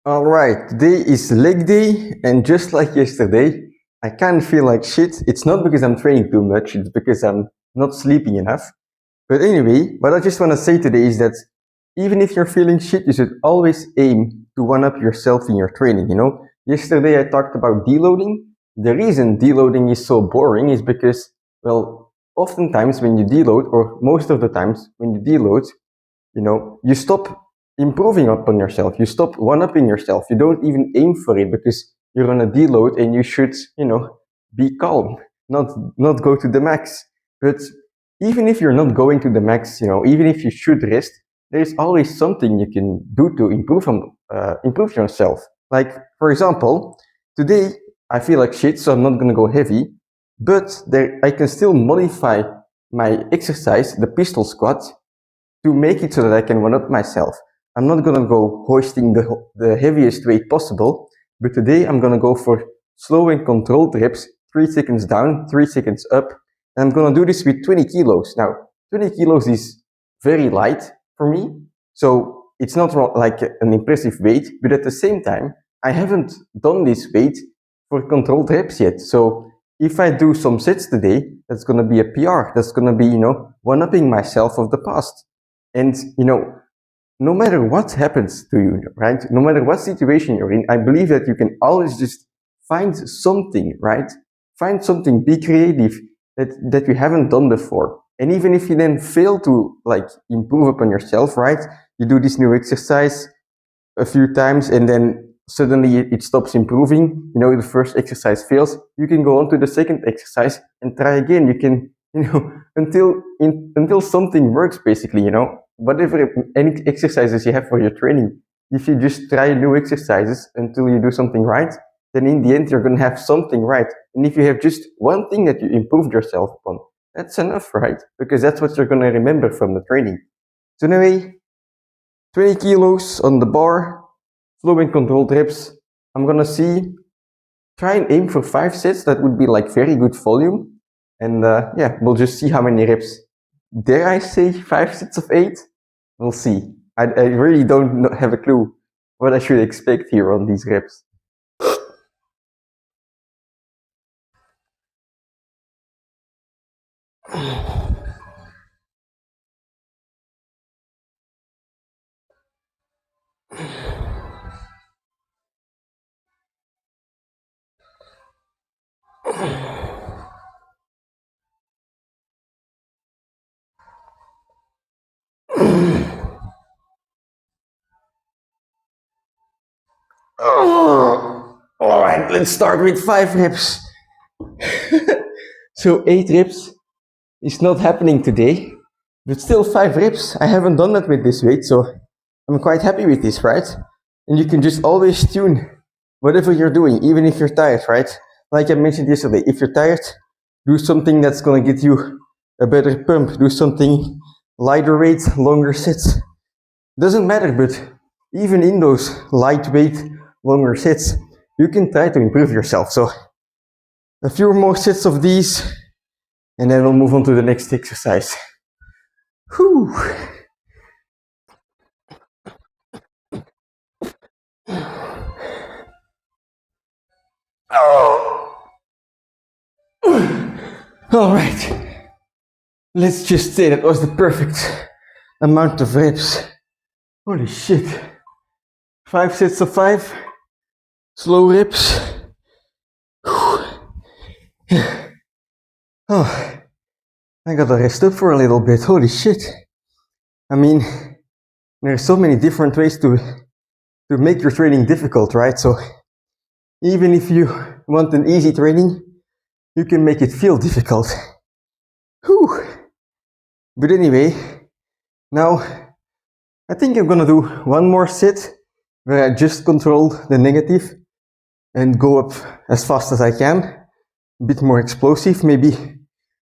Alright, today is leg day, and just like yesterday, I kind of feel like shit. It's not because I'm training too much, it's because I'm not sleeping enough. But anyway, what I just want to say today is that even if you're feeling shit, you should always aim to one up yourself in your training, Yesterday I talked about deloading. The reason deloading is so boring is because, well, oftentimes when you deload, or most of the times when you deload, you stop improving upon yourself. You stop one-upping yourself. You don't even aim for it because you're on a deload and you should, be calm, not go to the max. But even if you're not going to the max, even if you should rest, there's always something you can do to improve yourself. Like, for example, today I feel like shit, so I'm not gonna go heavy, but I can still modify my exercise, the pistol squat, to make it so that I can one-up myself. I'm not gonna go hoisting the heaviest weight possible, but today I'm gonna go for slow and controlled reps, 3 seconds down, 3 seconds up, and I'm gonna do this with 20 kilos. Now, 20 kilos is very light for me, so it's not like an impressive weight, but at the same time, I haven't done this weight for controlled reps yet. So if I do some sets today, that's gonna be a PR. That's gonna be, one-upping myself of the past. And, no matter what happens to you, right? No matter what situation you're in, I believe that you can always just find something, right? Find something, be creative that you haven't done before. And even if you then fail to improve upon yourself, right? You do this new exercise a few times and then suddenly it stops improving. The first exercise fails. You can go on to the second exercise and try again. You can, until something works, basically, whatever any exercises you have for your training, if you just try new exercises until you do something right, then in the end you're going to have something right. And if you have just one thing that you improved yourself upon, that's enough, right? Because that's what you're going to remember from the training. So anyway, 20 kilos on the bar, slow and controlled reps. I'm going to try and aim for 5 sets. That would be very good volume. And we'll just see how many reps. Dare I say 5 sets of 8? We'll see. I really don't have a clue what I should expect here on these reps. All right, let's start with 5 reps. So 8 reps is not happening today, but still 5 reps. I haven't done that with this weight, so I'm quite happy with this, right? And you can just always tune whatever you're doing, even if you're tired, right? Like I mentioned yesterday, if you're tired, do something that's gonna get you a better pump. Do something lighter weight, longer sets. Doesn't matter, but even in those lightweight, longer sets, you can try to improve yourself. So a few more sets of these, and then we'll move on to the next exercise. Whew. Oh. All right. Let's just say that was the perfect amount of reps. Holy shit. 5 sets of 5. Slow reps. Oh, I gotta rest up for a little bit. Holy shit. I mean, there's so many different ways to make your training difficult, right? So even if you want an easy training, you can make it feel difficult. Whew. But anyway, now I think I'm gonna do one more set where I just control the negative and go up as fast as I can. A bit more explosive, maybe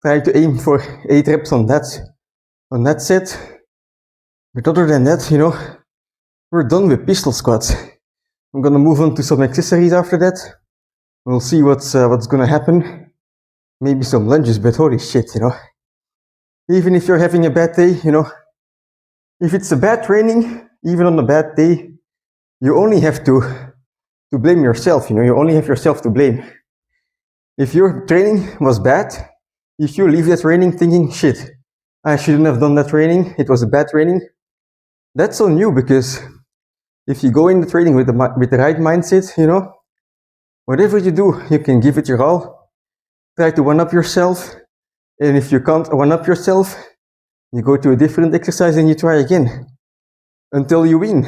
try to aim for 8 reps on that set. But other than that, we're done with pistol squats. I'm gonna move on to some accessories after that. We'll see what's gonna happen. Maybe some lunges, but holy shit, Even if you're having a bad day, if it's a bad training, even on a bad day, you only have to blame yourself, you know, you only have yourself to blame. If your training was bad, if you leave that training thinking, shit, I shouldn't have done that training, it was a bad training, that's on you, because if you go in the training with the right mindset, you know, whatever you do, you can give it your all, try to one-up yourself, and if you can't one-up yourself, you go to a different exercise and you try again until you win.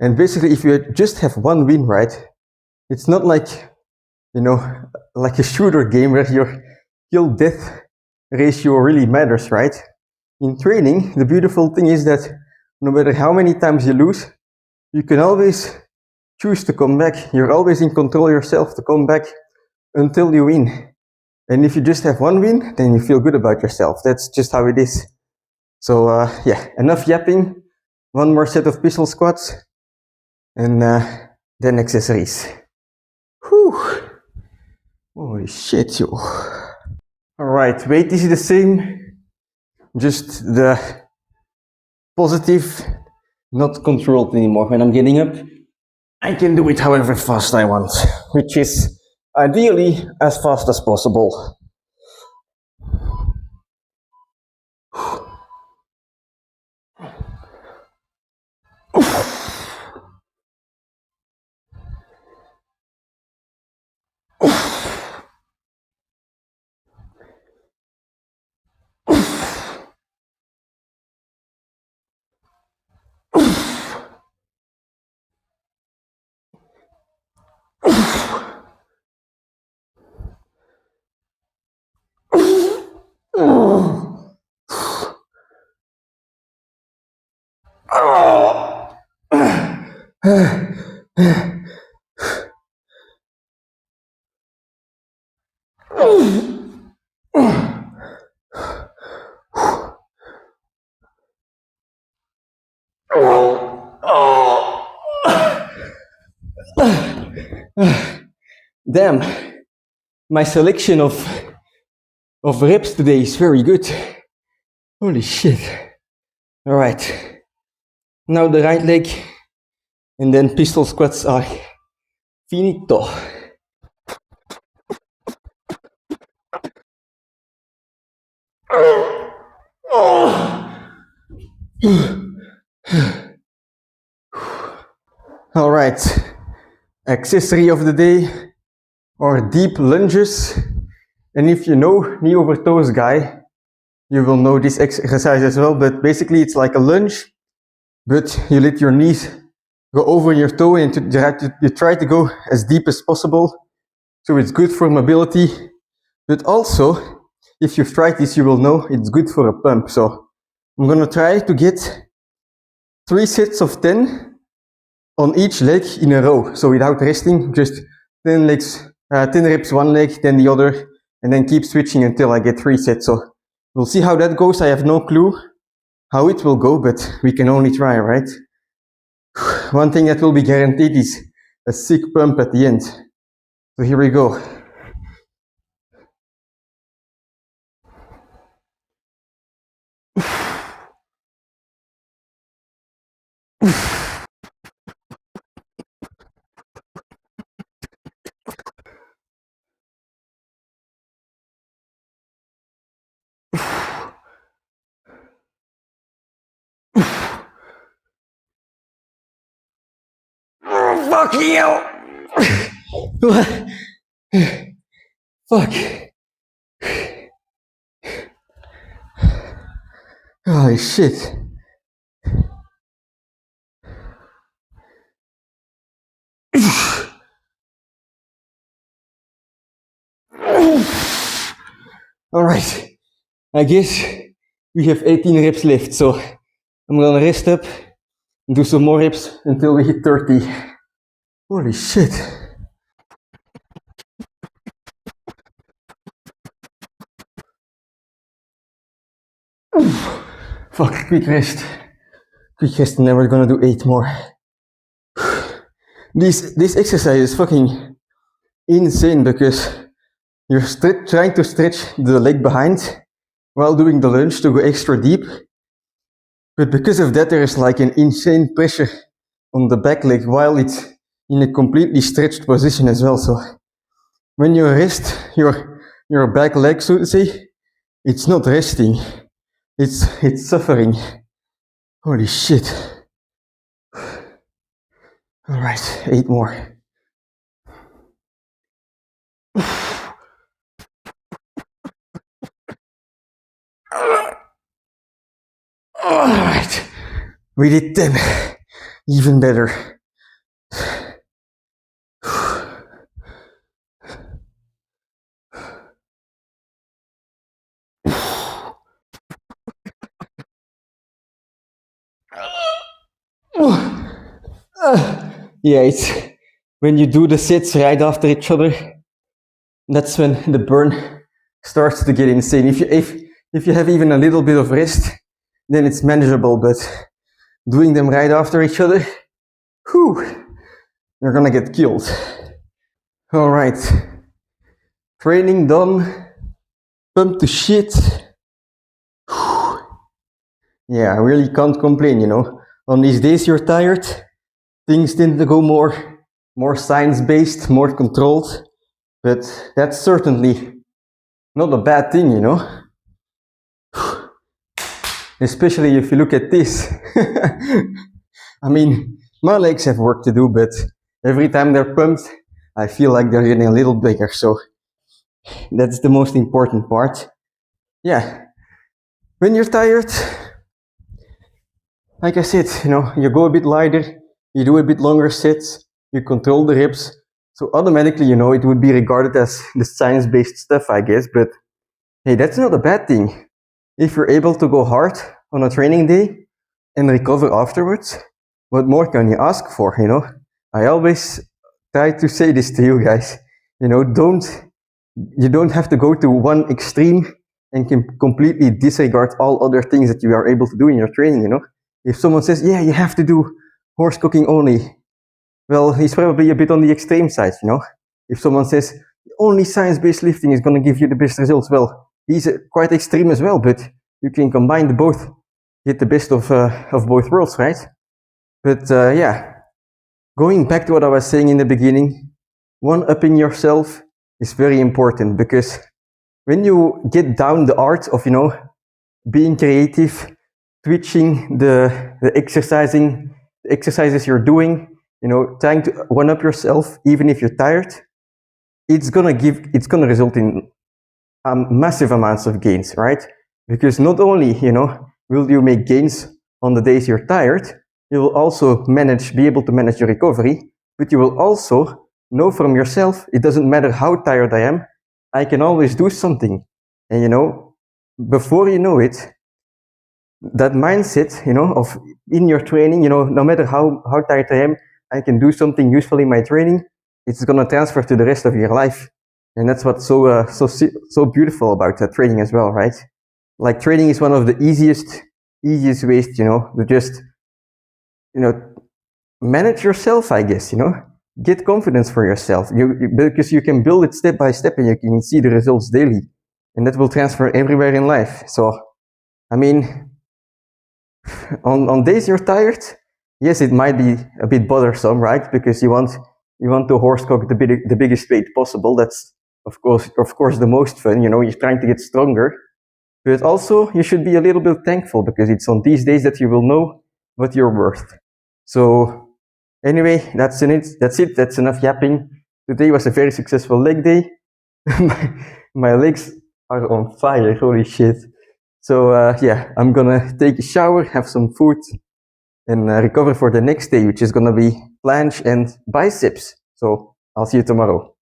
And basically, if you just have one win, right, it's not like, you know, like a shooter game where your kill-death ratio really matters, right? In training, the beautiful thing is that no matter how many times you lose, you can always choose to come back. You're always in control yourself to come back until you win. And if you just have one win, then you feel good about yourself. That's just how it is. So yeah, enough yapping. One more set of pistol squats, and then accessories. Whew. Holy shit, yo. Alright, weight is the same, just the positive, not controlled anymore. When I'm getting up, I can do it however fast I want, which is ideally as fast as possible. Damn, my selection of reps today is very good. Holy shit. Alright, now the right leg, and then pistol squats are finito. Alright, accessory of the day are deep lunges. And if you know knee over toes guy, you will know this exercise as well. But basically it's like a lunge, but you let your knees go over your toe and you try to go as deep as possible. So it's good for mobility, but also if you've tried this, you will know it's good for a pump. So I'm gonna try to get 3 sets of 10 on each leg in a row. So without resting, just 10 legs, 10 reps one leg, then the other, and then keep switching until I get 3 sets. So we'll see how that goes. I have no clue how it will go, but we can only try, right? One thing that will be guaranteed is a sick pump at the end. So here we go. Fuck you! Fuck. Holy shit. Alright, I guess we have 18 reps left, so I'm gonna rest up and do some more reps until we hit 30. Holy shit. Fuck, quick rest. Quick rest, and then we're gonna do 8 more. This exercise is fucking insane because you're trying to stretch the leg behind while doing the lunge to go extra deep. But because of that, there is like an insane pressure on the back leg while it's in a completely stretched position as well. So when you rest your back leg, so to say, it's not resting, it's suffering. Holy shit. All right, 8 more. All right, we did 10. Even better. Yeah, it's when you do the sits right after each other, that's when the burn starts to get insane. If you have even a little bit of rest, then it's manageable, but doing them right after each other, whew, you're gonna get killed. All right, training done, pumped to shit. Whew. Yeah, I really can't complain, you know. On these days you're tired, things tend to go more science-based, more controlled, but that's certainly not a bad thing, you know. Especially if you look at this. I mean, my legs have work to do, but every time they're pumped, I feel like they're getting a little bigger, so that's the most important part. Yeah, when you're tired, like I said, you know, you go a bit lighter, you do a bit longer sets, you control the reps, so automatically, you know, it would be regarded as the science-based stuff, I guess, but hey, that's not a bad thing. If you're able to go hard on a training day and recover afterwards, what more can you ask for, you know? I always try to say this to you guys, you know, you don't have to go to one extreme and can completely disregard all other things that you are able to do in your training, you know? If someone says, yeah, you have to do horse cooking only, well, he's probably a bit on the extreme side, you know? If someone says, only science-based lifting is going to give you the best results, well, he's quite extreme as well, but you can combine the both, get the best of both worlds, right? But yeah, going back to what I was saying in the beginning, one-upping yourself is very important, because when you get down the art of, you know, being creative, twitching the exercises you're doing, you know, trying to one-up yourself, even if you're tired, it's gonna result in massive amounts of gains, right? Because not only, you know, will you make gains on the days you're tired, you will also be able to manage your recovery, but you will also know from yourself, it doesn't matter how tired I am, I can always do something. And, you know, before you know it, that mindset, you know, of in your training, you know, no matter how tired I am, I can do something useful in my training, it's gonna transfer to the rest of your life. And that's what's so beautiful about training as well, right? Like, training is one of the easiest ways, you know, to just, you know, manage yourself, I guess, you know, get confidence for yourself, because you can build it step by step and you can see the results daily, and that will transfer everywhere in life. So, I mean, on days you're tired, yes, it might be a bit bothersome, right? Because you want to horse cook the biggest weight possible. That's of course the most fun, you know, you're trying to get stronger. But also you should be a little bit thankful, because it's on these days that you will know what you're worth. So anyway, that's it. That's enough yapping. Today was a very successful leg day. my legs are on fire, holy shit. So yeah, I'm gonna take a shower, have some food, and recover for the next day, which is gonna be planche and biceps. So I'll see you tomorrow.